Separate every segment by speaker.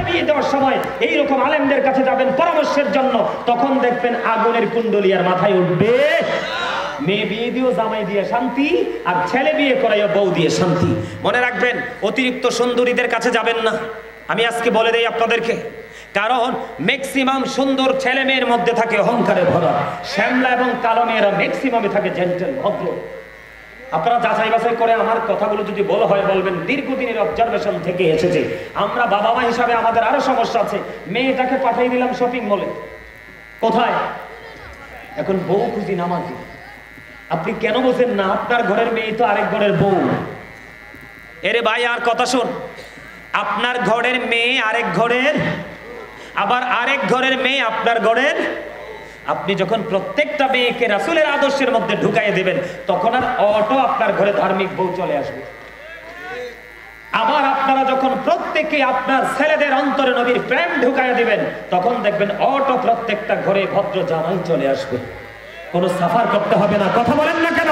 Speaker 1: বিয়ে দেওয়ার সময় এইরকম আলেমদের কাছে যাবেন পরামর্শের জন্য, তখন দেখবেন আগুনের কুণ্ডলী আর মাথায় উঠবে। মেয়ে বিয়ে দিয়েও জামাই দিয়ে শান্তি, আর ছেলে বিয়ে করাইও বউ দিয়ে শান্তি। মনে রাখবেন, অতিরিক্ত সুন্দরীদের কাছে যাবেন না। আমি আজকে বলে দেই আপনাদেরকে, কারণ ম্যাক্সিমাম সুন্দর ছেলে মেয়ের মধ্যে থাকে অহংকারে ভরা, শ্যামলা এবং কালো মেয়েরা ম্যাক্সিমামে থাকে জেন্টেল, ভদ্র। আপনারা যাচাই বাছাই করে আমার কথাগুলো যদি বলা হয় বলবেন, দীর্ঘদিনের অবজারভেশন থেকে এসেছে। আমরা বাবা মা হিসাবে আমাদের আরো সমস্যা আছে। মেয়েটাকে পাঠিয়ে দিলাম শপিং মলে, কোথায়? এখন বউ খুঁজি নামাজি। আপনি কেন বলছেন না আপনার ঘরের মেয়ে তো আরেক ঘরের বউ? এরে ভাই আর কথা শোন, আপনার ঘরের মেয়ে আরেক ঘরের, আবার আরেক ঘরের মেয়ে আপনার ঘরের। আপনি যখন প্রত্যেকটা মেয়েকে রাসূলের আদর্শের মধ্যে ঢুকাইয়ে দেবেন, তখন আর অটো আপনার ঘরে ধার্মিক বউ চলে আসবে। আবার আপনারা যখন প্রত্যেকে আপনার ছেলেদের অন্তরে নবীর প্রেম ঢুকাইয়ে দিবেন, তখন দেখবেন অটো প্রত্যেকটা ঘরে ভদ্র জামাই চলে আসবে। কোনো সাফার করতে হবে না। কথা বলেন না কেন?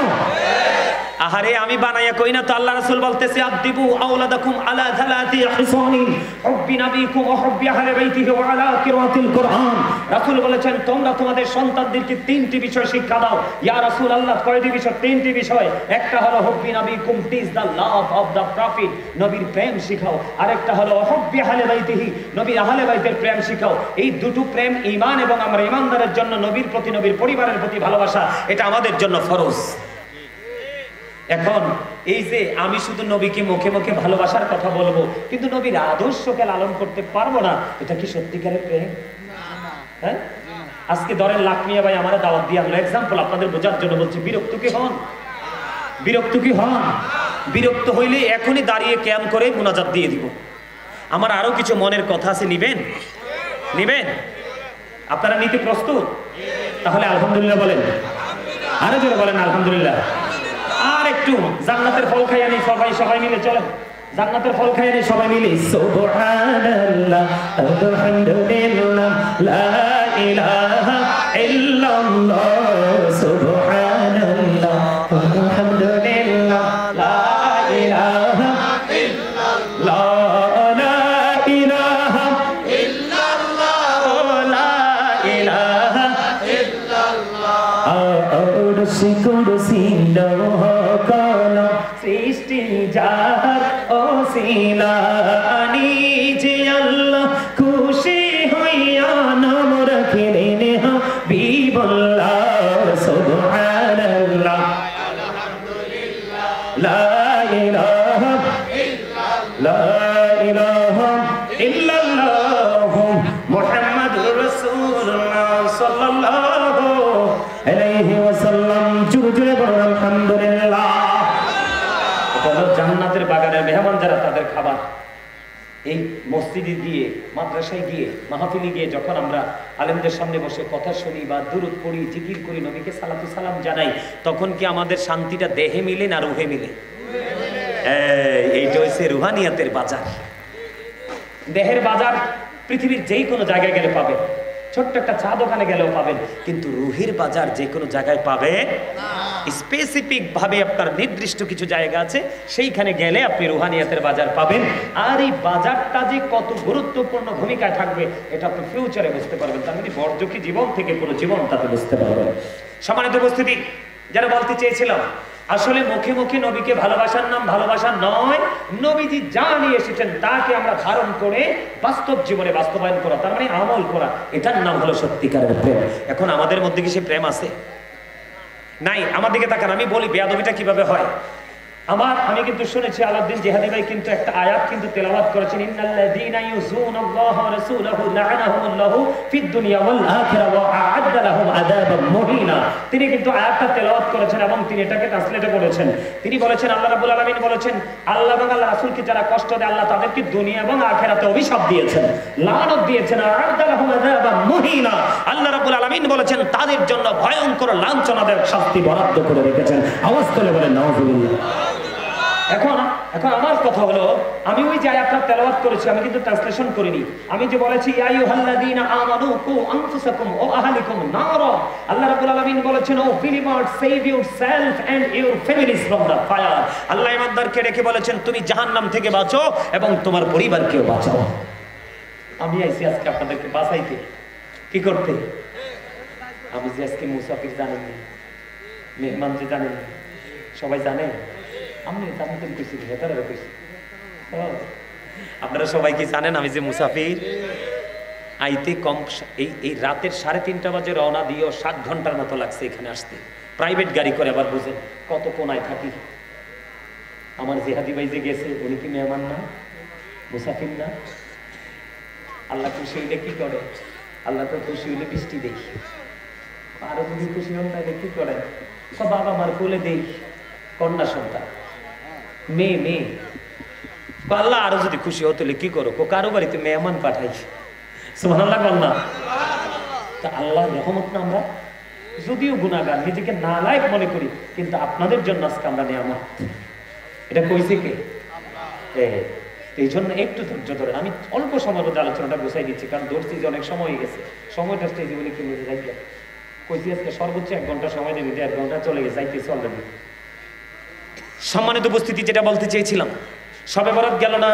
Speaker 1: আহারে আমি বানাইয়া কই না তো, আল্লাহ রাসূল বলতেছে আদিবু আওলাদাকুম আলা যালাতি হিসানিন হুব্বি নবীকুম ওয়া হুব্বি আহলে বাইতিহি ওয়া আলা কিরাতিল কুরআন। রাসূল বলেছেন তোমরা তোমাদের সন্তানদেরকে তিনটি বিষয় শিক্ষা দাও। ইয়া রাসূলুল্লাহ কয়টি বিষয়? তিনটি বিষয়। একটা হলো হুব্বি নবীকুম, teach the love of the prophet, নবীর প্রেম শিখাও। আরেকটা হলো হুব্বি আহলে বাইতিহি, নবীর আহলে বাইতের প্রেম শিখাও। এই দুটো প্রেম ঈমান এবং আমরা ঈমানদারের জন্য নবীর প্রতি, নবীর পরিবারের প্রতি ভালোবাসা, এটা আমাদের জন্য ফরজ। এখন এই যে আমি শুধু নবীকে মুখে মুখে ভালোবাসার কথা বলবো, কিন্তু নবীর আদর্শকে লালন করতে পারবো না, এটা কি সত্যিকারের প্রেম? হ্যাঁ, আজকে ধরেন লাকমিয়া ভাই আমার দাওয়াত দিয়ে আনলো, এক্সাম্পল আপনাদের বোঝার জন্য বলছি। বিরক্ত কি হন? বিরক্ত কি হন? বিরক্ত হইলে এখনই দাঁড়িয়ে ক্যাম্প করে মুনাজাত দিয়ে দিব। আমার আরো কিছু মনের কথা আছে, নিবেন? নিবেন? আপনারা নিতে প্রস্তুত? তাহলে আলহামদুলিল্লাহ বলেন, আরো জোরে বলেন আলহামদুলিল্লাহ। আর একটু জান্নাতের ফল খাইয়া নেই সবাই, সবাই মিলে চলেন জান্নাতের ফল খাইয়া নেই সবাই মিলে। সুবহানাল্লাহ আলহামদুলিল্লাহ লা ইলাহা ইল্লাল্লাহ, সুবহানাল্লাহ আলহামদুলিল্লাহ লা ইলাহা ইল্লাল্লাহ, লা ইলাহা ইল্লাল্লাহ, লা ইলাহা ইল্লাল্লাহ। কুরসি কুরসি লৌহ কলম সৃষ্টি যাহার ওসিলা, নিজে আল্লাহ খুশি হইয়া নাম রাখিলেন হাবিবুল্লাহ। সুবহানাল্লাহ আলহামদুলিল্লাহ লা ইলাহা ইল্লাল্লাহ, লা ইলাহা ইল্লাল্লাহ মুহাম্মাদুর রাসূলুল্লাহ সাল্লাল্লাহু আলাইহি ওয়াসাল্লাম। জুরে বলুন আলহামদুলিল্লাহ। এটা হলো জান্নাতের বাগানের মেহমান যারা, তাদের খাবার। এই মসজিদে গিয়ে, মাদ্রাসায় গিয়ে, মাহফিলে গিয়ে যখন আমরা আলেমদের সামনে বসে কথা শুনি বা দুরূদ পড়ি, জিকির করি, নবীকে সালাতু সালাম জানাই, তখন কি আমাদের শান্তিটা দেহে মিলে না রুহে মিলে? এইটা হচ্ছে রুহানিয়াতের বাজার। দেহের বাজার পৃথিবীর যেই কোনো জায়গায় গেলে পাবেন, ছোট্ট একটা চা দোকানে গেলেও পাবেন, কিন্তু রুহের বাজার যে কোনো জায়গায় পাবেন। স্পেসিফিক ভাবে আপনার নির্দিষ্ট কিছু জায়গা আছে, সেইখানে গেলে আপনি রুহানিয়াতের বাজার পাবেন। আর এই বাজারটা যে কত গুরুত্বপূর্ণ ভূমিকায় থাকবে, এটা আপনি ফিউচারে বুঝতে পারবেন। তার মানে বর্জকি জীবন থেকে কোনো জীবন তাতে বুঝতে পারবেন। সম্মানিত উপস্থিতি, যারা বলতে চেয়েছিলাম, আসলে মুখে মুখে নবীকে ভালোবাসার নাম ভালোবাসা নয়, নবীজি যা নিয়ে এসেছেন তাকে আমরা ধারণ করে বাস্তব জীবনে বাস্তবায়ন করা, তার মানে আমল করা, এটার নাম হলো সত্যিকারের প্রেম। এখন আমাদের মধ্যে কি সে প্রেম আছে? নাই। আমার দিকে তাকান, আমি বলি বেয়াদবিটা কিভাবে হয়। আমি কিন্তু শুনেছি আলাউদ্দিন জিহাদি ভাই কিন্তু একটা আয়াত কিন্তু তেলাওয়াত করেছেন, ইন্নাল্লাযীনা ইউযুনাল্লাহা ওয়া রাসূলাহু লা'নাহুমুল্লাহু ফিদ দুনিয়া ওয়াল আখিরা ওয়া আ'আদ্দা লাহুম আযাবাম মুহিনা। তিনি কিন্তু আয়াতটা তেলাওয়াত করেছেন এবং তিনি এটাকে ট্রান্সলেট করেছেন। তিনি বলেছেন, আল্লাহ রাব্বুল আলামিন বলেছেন, আল্লাহ এবং আল্লাহর রাসূলকে যারা কষ্ট দেয়, আল্লাহ তাদেরকে দুনিয়া এবং আখিরাতে অভিশাপ দিয়েছেন, লানত দিয়েছেন। আ'আদ্দা লাহুম আযাবাম মুহিনা, আল্লাহ রাব্বুল আলামিন বলেছেন তাদের জন্য ভয়ঙ্কর লাঞ্ছনাদায়ক শাস্তি বরাদ্দ করে রেখেছেন। আওয়াজ করে বলেন নাউযুবিল্লাহ। এখন আমার কথা হলো, আমি ওই যে আয়াতটা তেলাওয়াত করেছি, আমি কিন্তু ট্রান্সলেশন করিনি। আমি যে বলেছি ইয়া আইয়ুহাল্লাযীনা আমানু কু আনফুসাকুম ওয়া আহলিকুম নারা, আল্লাহ রাব্বুল আলামিন বলেছেন, O believers save yourself and your families from the fire. আল্লাহ ইমানদারকে রেখে বলেছেন তুমি জাহান্নাম থেকে বাঁচো এবং তোমার পরিবারকেও বাঁচাও। আমি আইছি আজকে আপনাদেরকে বাঁচাইতে। কি করতে? আমি যে আজকে মুসাফির জানেন, মেহমান যে জানেন, সবাই জানে। আমি জানতেন কইছি, ভেতরে কইছি। আপনারা সবাই কি জানেন আমি যে মুসাফির? আইতে কম এই রাতের 3:30 বাজে রওনা দিয়েও 7 ঘন্টার মতো লাগছে এখানে আসতে, প্রাইভেট গাড়ি করে। আবার বুঝেন কত কোনায় থাকি। আমার জেহাদি ভাই যে গেছে, উনি কি মেহমান না, মুসাফির না? আল্লাহ খুশি হইলে কি করে? আল্লাহ তো খুশি হইলে বৃষ্টি দেখি, আরো যদি খুশি হন তাহলে কি করেন? বাবা মার কোলে দেই কন্যা সন্তান, মেয়ে। আল্লাহ আরো যদি খুশি হতো কি করো? কারো বাড়িতে মেহমান পাঠাই। সুবহানাল্লাহ বলনা। তা আল্লাহর রহমত না, আমরা যদিও গুনাহগার, নিজেকে নালায়েক মনে করি, কিন্তু আপনাদের জন্য আজকে আমরা নিয়ামত। এটা কইছে কে? এই জন্য একটু ধৈর্য ধরেন। আমি অল্প সময়ের মধ্যে আলোচনাটা গুছাই দিচ্ছি, কারণ ধরছি যে অনেক সময় হয়ে গেছে। সময়টা স্টেজে বলে কি নিয়ে যাইতে কইছি আজকে সর্বোচ্চ 1 ঘন্টা সময় দেবে, 1.5 ঘন্টা চলে গেছে, যাইতেছে অলরেডি। সম্মানিত উপস্থিতি, যেটা বলতে চেয়েছিলাম, সবে বরাত গেল না?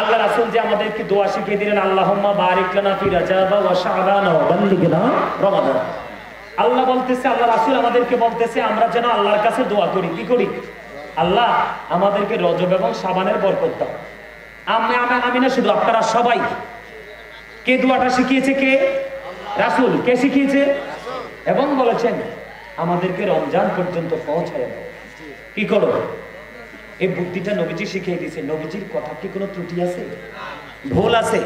Speaker 1: আল্লাহ রাসূল যে আমাদেরকে দোয়া শিখিয়ে দিলেন, আল্লাহুম্মা বারিক লানা ফি রাজাব ওয়া শাবান ওয়া বাল্লিগনা রমাদান। আল্লাহ বলতেছে, আল্লাহ রাসূল আমাদেরকে বলতেছে আমরা যেন আল্লাহর কাছে দোয়া করি। কি করি? আল্লাহ আমাদেরকে রজব এবং শাবানের বরকত দাও। আমি না, শুধু আপনারা সবাই। কে দোয়াটা শিখিয়েছে? কে? রাসূল। কে শিখিয়েছে? এবং বলেছেন আমাদেরকে রমজান পর্যন্ত পৌঁছায় দাও। কি করো? এই বুদ্ধিটা নবীজি শিখিয়ে দিয়েছে। নবীজির কথা কি কোনো ত্রুটি আছে? ভুল আছে?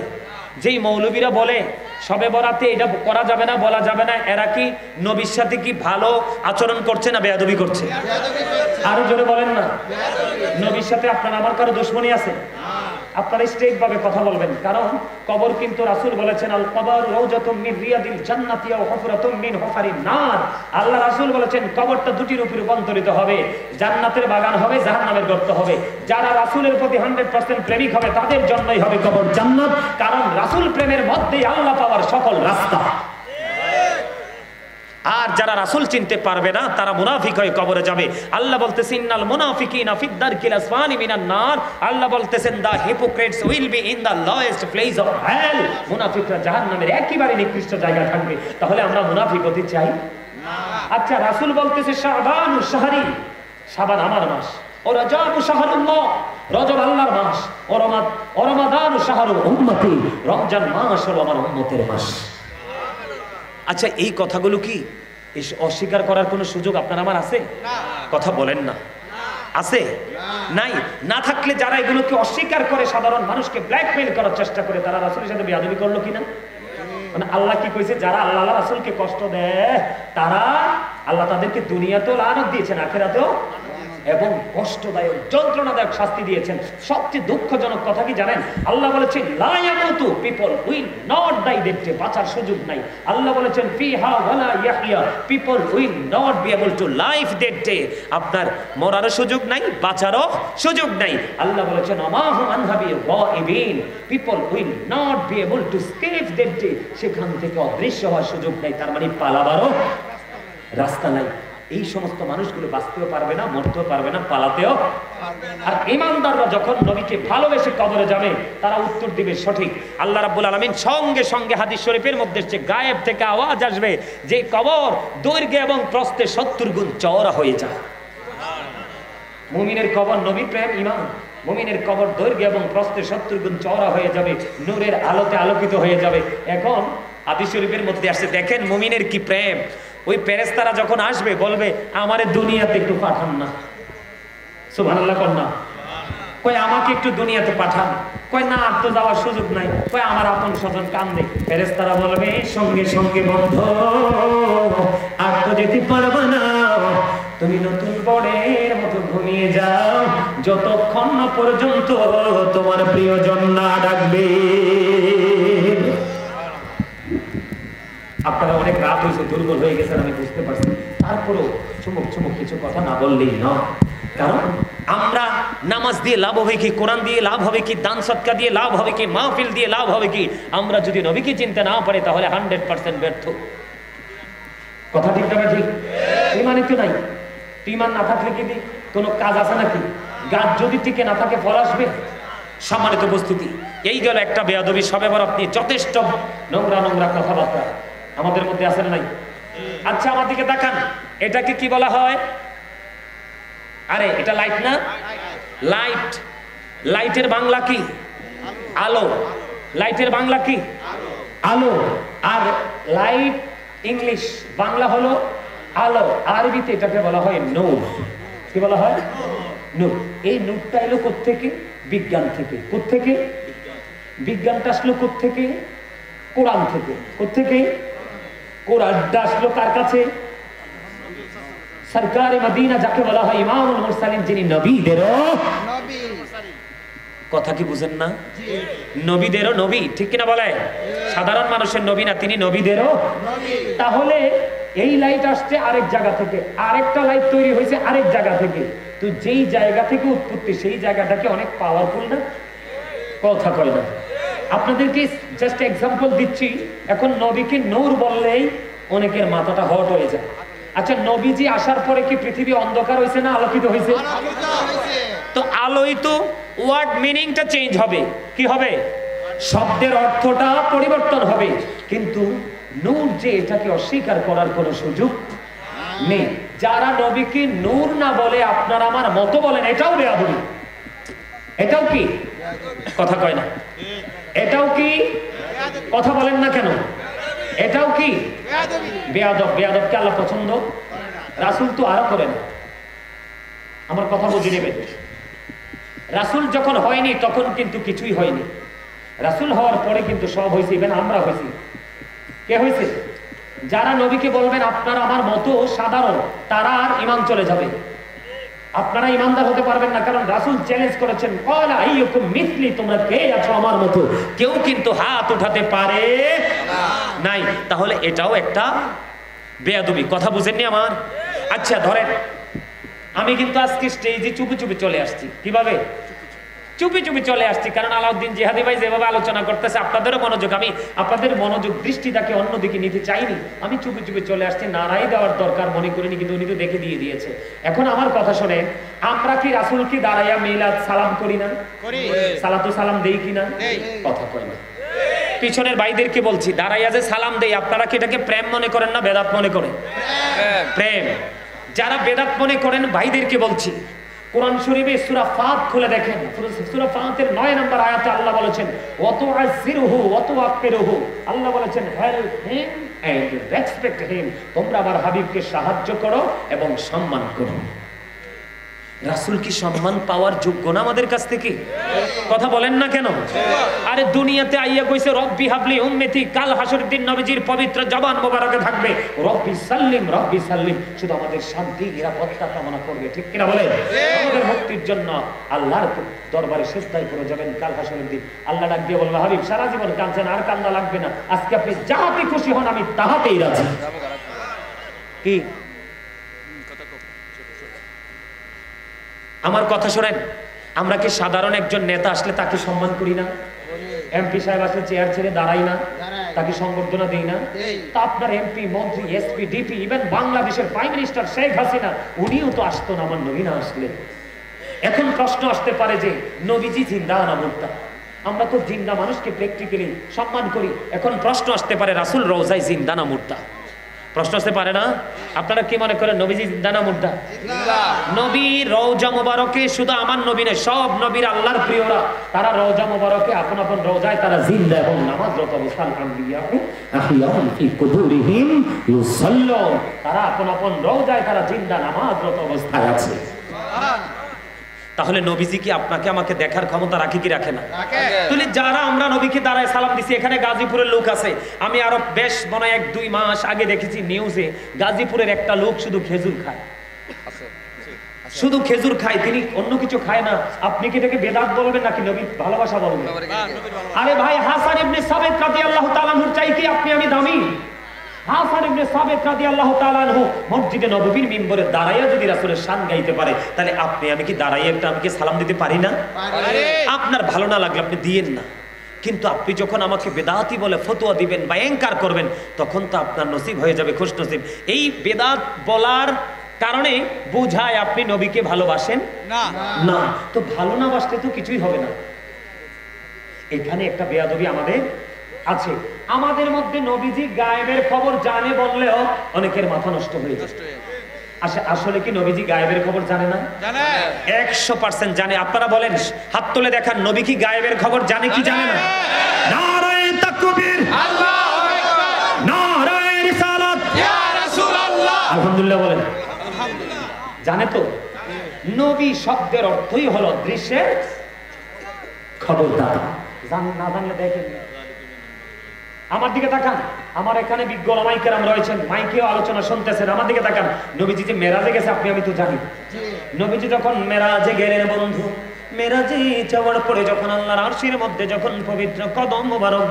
Speaker 1: যেই মৌলবীরা বলে সবে বরাতে এটা করা যাবে না, বলা যাবে না, এরা কি নবীর সাথে কি ভালো আচরণ করছে না বেয়াদবি করছে? আরো জোরে বলেন না। নবীর সাথে আপনার আমার কারো দুশমনী আছে? আপনারা স্ট্রেট ভাবে কথা বলবেন, কারণ কবর কিন্তু রাসূল বলেছেন আল কবর রাউজাতুম মিন রিয়াদিল জান্নাতি ওয়া হুফরাতুম মিন হুফারিন নার। আল্লাহ রাসূল বলেছেন কবরটা দুটির উপরে রূপান্তরিত হবে, জান্নাতের বাগান হবে, জাহান্নামের গর্ত হবে। যারা রাসূলের প্রতি 100% প্রেমিক হবে তাদের জন্যই হবে কবর জান্নাত, কারণ রাসূল প্রেমের মধ্যেই আল্লাহ পাওয়ার সকল রাস্তা। আর যারা রাসূল চিনতে পারবে না তারা মুনাফিক হয়ে কবরে যাবে। আল্লাহ বলতেছেন ইন্নাল মুনাফিকিনা ফিদ দারকিল আসফালি মিনান নার। আল্লাহ বলতেছেন the hypocrites will be in the lowest place of hell. মুনাফিকরা জাহান্নামের একেবারে নিকৃষ্ট জায়গায় থাকবে। তাহলে আমরা মুনাফিক হতে চাই না। আচ্ছা, রাসূল বলতেছে শাবানু শাহরি, শাবান আমার মাস, ও রজবু শাহরুল্লাহ, রজব আল্লাহর মাস, ও রমাদানু শাহরু উম্মতি, রমজান মাস হলো আমার উম্মতের মাস। আচ্ছা, এই কথাগুলো কি অস্বীকার করার কোনো সুযোগ আপনার আমার আছে? কথা বলেন না। আছে? নাই। না থাকলে যারা এগুলোকে অস্বীকার করে সাধারণ মানুষকে ব্ল্যাকমেইল করার চেষ্টা করে, তারা রাসূলের সাথে বেয়াদবি করলো কিনা? মানে আল্লাহ কি কইছে? যারা আল্লাহ রাসূলকে কষ্ট দেয় তারা, আল্লাহ তাদেরকে দুনিয়াতেও লানত দিয়েছেন, আখিরাতেও এবং কষ্টদায়ক যন্ত্রণাদায়ক শাস্তি দিয়েছেন। সবচেয়ে দুঃখজনক কথা কি জানেন? আল্লাহ বলেছেন লা ইয়ামুতু, পিপল উইল নট ডাই, দেখতে বাঁচার সুযোগ নাই। আল্লাহ বলেছেন ফিহা ওয়ালা ইয়াহইয়া, people will not be able to life that day, আপনার মরারও সুযোগ নাই, বাঁচারও সুযোগ নাই। আল্লাহ বলেছেন আমাহু আনহাবি গায়িবিন, people will not be able to escape that day, সেখান থেকে অদৃশ্য হওয়ার সুযোগ নাই। তার মানে পালাবারও রাস্তা নাই। এই সমস্ত মানুষগুলো বাঁচতেও পারবে না, মরতেও পারবে না, পালাতেও। আর ঈমানদাররা যখন নবীকে ভালোবেসে কবরে যাবে তারা উত্তর দিবে সঠিক। আল্লাহ রাব্বুল আলামিন সঙ্গে সঙ্গে হাদিস শরীফের মধ্যে এসেছে, গায়েব থেকে আওয়াজ আসবে যে কবর দৈর্ঘ্যে এবং প্রস্থে 70 গুণ চওড়া হয়ে যায়। মুমিনের কবর নবী প্রেম ঈমান, মুমিনের কবর দৈর্ঘ্যে এবং প্রস্থে 70 গুণ চওড়া হয়ে যাবে, নূরের আলোতে আলোকিত হয়ে যাবে। এখন হাদিস শরীফের মধ্যে আসছে, দেখেন মুমিনের কি প্রেম। ওই ফেরেশতারা যখন আসবে বলবে আমারে দুনিয়াতে একটু পাঠান না। সুবহানাল্লাহ কন্যা কই আমাকে একটু দুনিয়াতে পাঠান। কই না, আর তো যাওয়ার সুযোগ নাই। কই আমার আপন স্বজন কান্দে। ফেরেশতারা বলবে সঙ্গে সঙ্গে বন্ধ, আর তো যেতে পারবে না, তুমি নতুন বরের মতো ঘুমিয়ে যাও যতক্ষণ না পর্যন্ত তোমার প্রিয়জন না ডাকবে। আপনারা অনেক রাত হয়েছে, দুর্বল হয়ে গেছেন, আমি বুঝতে পারছি। তারপরেও চুমুক চুমুক কিছু কথা না বললেই না। কারণ আমরা নামাজ দিয়ে লাভ হবে কি, কোরআন দিয়ে লাভ হবে কি, দান সদকা দিয়ে লাভ হবে কি, মাহফিল দিয়ে লাভ হবে কি, আমরা যদি নবীকে চিনতে না পারি তাহলে 100% ব্যর্থ। কথা ঠিক না ঠিক? ঈমানই তো নাই। ঈমান না থাকলে কি কোনো কাজ আছে নাকি? গাছ যদি টিকে না থাকে ফল আসবে? সম্মানিত উপস্থিতি, এই গেল একটা বেয়াদবি। সবে বরাত নিয়ে যথেষ্ট নোংরা নোংরা কথাবার্তা আমাদের মধ্যে আছে না নাই? আচ্ছা আমার দিকে তাকান, এটাকে কি বলা হয়? আরে এটা লাইট না? লাইট। লাইটের বাংলা কি? আলো। লাইটের বাংলা কি? আলো। আর লাইট ইংলিশ, বাংলা হলো আলো, আরবিতে এটাকে বলা হয় নূর। কি বলা হয়? নূর। এই নূরটা এলো কোত্থেকে? বিজ্ঞান থেকে। কোত্থেকে? বিজ্ঞানটা আসলো কোত্থেকে? কোরআন থেকে। কোত্থেকে? কোরআনটা আসলো কার কাছে? সরকারে মদিনা, যাকে বলা হয় ইমামুল মুরসালিন, যিনি নবীদেরও নবী। কথা কি বুঝেন না? নবীদেরও নবী, ঠিক কিনা বলে? সাধারণ মানুষের নবী না, তিনি নবীদেরও নবী। তাহলে এই লাইট আসছে আরেক জায়গা থেকে, আরেকটা লাইট তৈরি হয়েছে আরেক জায়গা থেকে। তো যেই জায়গা থেকে উৎপত্তি সেই জায়গাটাকে অনেক পাওয়ারফুল না? কথা কয় না? আপনাদেরকে জাস্ট এক্সাম্পল দিচ্ছি। এখন নবীকে নূর বললেই অনেকের মাথাটা হট হয়ে যায়। আচ্ছা, নবীজি আসার পরে কি পৃথিবী অন্ধকার হয়েছে না আলোকিত হয়েছে? তো আলোই তো ওয়ার্ড মিনিংটা চেঞ্জ হবে। কি হবে? শব্দের অর্থটা পরিবর্তন হবে, কিন্তু নূর যে এটাকে অস্বীকার করার কোনো সুযোগ নেই। যারা নবীকে নূর না বলে আপনার আমার মতো বলেন, এটাও বেয়াদবি। এটাও কি? কথা কয় না? এটাও কি? কথা বলেন না কেন? এটাও কি? বেয়াদব। বেয়াদবকে আল্লাহ পছন্দ, রাসূল তো আরো করেন। আমার কথা বুঝে নেবেন। রাসূল যখন হয়নি তখন কিন্তু কিছুই হয়নি, রাসূল হওয়ার পরে কিন্তু সব হয়েছে। ইভেন আমরা হয়েছি। কে হয়েছে? যারা নবীকে বলবেন আপনার আমার মতো সাধারণ, তারা আর ঈমান চলে যাবে। আপনারা ইমানদার হতে পারবেন না, কারণ রাসূল চ্যালেঞ্জ করেছেন, ক্বালা আইয়ুকুম মিসলি, তোমরা কে আছো আমার মতো? কেউ কিন্তু হাত উঠাতে পারে নাই। তাহলে এটাও একটা বেয়াদবি। কথা বুঝেননি আমার? আচ্ছা ধরেন, আমি কিন্তু আজকে স্টেজে চুপি চুপি চলে আসছি। কিভাবে? চুপি চুপি চলে আসছি, কারণ আলাউদ্দিন জিহাদি ভাই যেভাবে আলোচনা করতেছে, আপনাদেরও মনোযোগ, আমি আপনাদের মনোযোগ দৃষ্টিটাকে অন্যদিকে নিতে চাইনি। আমি চুপি চুপি চলে আসছি, নারাই দেওয়ার দরকার মনে করিনি, কিন্তু উনি তো দেখে দিয়ে দিয়েছে। এখন আমার কথা শোনেন, আমরা কি রাসূল কি দাঁড়াইয়া মিলাদ সালাম করি না? করি। সালাতু সালাম দেই কিনা? কথা কয় না। পিছনের ভাইদেরকে বলছি, দাঁড়াইয়া যে সালাম দেই, আপনারা কি এটাকে প্রেম মনে করেন না বেদাত মনে করেন? প্রেম। যারা বেদাত মনে করেন ভাইদেরকে বলছি, কোরআন শরীফে সূরা ফাত খুলে দেখেন। সূরা ফাতের 9 নম্বর আয়াতে আল্লাহ বলেছেন, ওয়া তুআযিরুহু ওয়া তুওয়াক্কিরুহু। আল্লাহ বলেছেন, help him and respect him. তোমরা আমার হাবিবকে সাহায্য করো এবং সম্মান করো। রাসূল কি সম্মান পাওয়ার যোগ্য না আমাদের কাছ থেকে? কথা বলেন না কেন? আরে দুনিয়াতে আইয়া কইছে রব্বি হাবলি উম্মতি, কাল হাসরের দিন নবীজির পবিত্র জবান মোবারকে থাকবে রব্বি সাল্লিম রব্বি সাল্লিম। শুধু আমাদের শান্তি নিরাপত্তা কামনা করবে, ঠিক কিনা বলেন? আমাদের মুক্তির জন্য আল্লাহর দরবারে সিজদায় পড়ে যাবেন কাল হাসরের দিন। আল্লাহ ডাক দিয়ে বলবে, হাবিব সারা জীবন কাঁদছেন, আর কান্না লাগবে না, আজকে আপনি যাহাতে খুশি হন আমি তাহাতেই রাজি। কি আমার কথা শোনেন, আমরা কি সাধারণ একজন নেতা আসলে তাকে সম্মান করি না? এমপি সাহেব আসলে চেয়ার ছেড়ে দাঁড়াই না, তাকে সংবর্ধনা দেই না? তা আপনার এমপি, মন্ত্রী, এসপি, ডিপি, ইভেন বাংলাদেশের প্রাইম মিনিস্টার শেখ হাসিনা, উনিও তো আসতো না আমার নবী না আসলে। এখন প্রশ্ন আসতে পারে যে নবীজি জিন্দা না মুর্দা? আমরা তো জিন্দা মানুষকে প্র্যাকটিক্যালি সম্মান করি। এখন প্রশ্ন আসতে পারে রাসূল রওজায় জিন্দা না মুর্দা? প্রশ্ন আসতে পারে না? আপনারা কি মনে করেন নবীজি জিন্দা না মুর্দা? নবীর রওজা মুবারকে শুধু আমার নবী নয়, সব নবীর আল্লাহর প্রিয়রা তারা রওজা মুবারকে আপন আপন রওজায় তারা জিন্দা এবং নামাজরত অবস্থায় আম্বিয়াউ আহইয়াউন ফি কুবুরিহিম ইউসাল্লুন। তারা আপন আপন রওজায় তারা জিন্দা নামাজরত অবস্থায় আছে। তাহলে নবীজি কি আপনাকে আমাকে দেখার ক্ষমতা রাখে কি রাখে না? তাহলে যারা আমরা নবীকে দাঁড়ায় সালাম দিছি, এখানে গাজীপুরের লোক আছে, আমি আরো বেশ মনে হয় 1-2 মাস আগে দেখেছি নিউজে, গাজীপুরের একটা লোক শুধু খেজুর খায়, শুধু খেজুর খায়, তিনি অন্য কিছু খায় না। আপনি কি এটাকে বেদাত বলবেন নাকি নবীর ভালোবাসা বলবেন? আরে ভাই, হাসান ইবনে সাবিত রাদিয়াল্লাহু তাআলা আনহুর চাই কি আপনি আমি দামি? হাসান ইবনে সাবিত রাদিয়াল্লাহু তাআলা আনহু মসজিদে নববীর মিম্বরে দাঁড়াইয়া যদি রাসূলের শান গাইতে পারে, তাহলে আপনি আমি কি দাঁড়াইয়া একটা আমাকে সালাম দিতে পারি না? আপনার ভালো না লাগলে আপনি দিয়েন না, কিন্তু আপনি যখন আমাকে বেদাতি বলে ফতোয়া দিবেন বা এনকার করবেন, তখন তো আপনার নসিব হয়ে যাবে খুশ নসিব। এই বেদাত বলার কারণে বোঝায় আপনি নবীকে ভালোবাসেন না। না তো ভালো না বাসলে তো কিছুই হবে না। এখানে একটা বেয়াদবি আমাদের আছে। আমাদের মধ্যে নবীজি গায়েবের খবর জানে বললেও অনেকের মাথা নষ্ট হয়ে যায়। আসলে কি নবীজি গায়েবের খবর জানে না? জানে, 100% জানে। আপনারা বলেন, হাত তুলে দেখান, নবী কি গায়েবের খবর জানে কি জানে না? নারায়ে তাকবীর, আল্লাহু আকবার, নারায়ে রিসালাত, ইয়া রাসূলুল্লাহ। আলহামদুলিল্লাহ বলেন। আলহামদুলিল্লাহ। জানে তো? নবী শব্দের অর্থই হলো দৃশ্যের খবরদাতা। জানেন না? জানলে দেখেন, আমার দিকে তাকান। আমার এখানে বিজ্ঞ ওলামায়ে কেরাম রয়েছেন, মাইকেও আলোচনা শুনতেছেন, আমার দিকে তাকান। নবীজি যে মেরাজে গেছে আপনি আমি তো জানি। নবীজি যখন মেরাজে গেলেন বন্ধু, মেরাজে যাওয়ার পরে যখন আল্লাহর আরশের মধ্যে যখন পবিত্র কদম মোবারক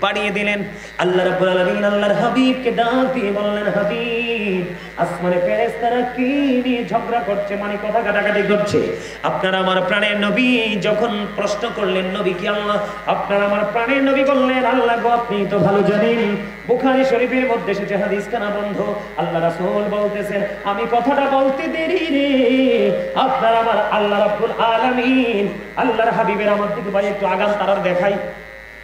Speaker 1: বাড়িয়ে দিলেন, আল্লাহ রাব্বুল আলামিন আল্লাহর হাবিবকে ডাক দিয়ে বললেন, হাবিব, আসমানে ফেরেশতারা কি নিয়ে ঝগড়া করছে, মানে কথা কাটাকাটি করছে। আপনারা আমার প্রাণের নবী যখন প্রশ্ন করলেন, নবী কি আল্লাহ? আপনারা আমার প্রাণের নবী বললেন, আল্লাহ গো, আপনি তো ভালো জানেন। বুখারী শরীফের মধ্যে এসেছে হাদিস খানা বন্ধ। আল্লাহ রাসূল বলতেছেন, আমি কথাটা বলতে দেরি রে, আপনারা আমার আল্লাহ রাব্বুল আলামিন আল্লাহর হাবিবের আমার দিকে ভাই একটু আগাম তারার দেখাই।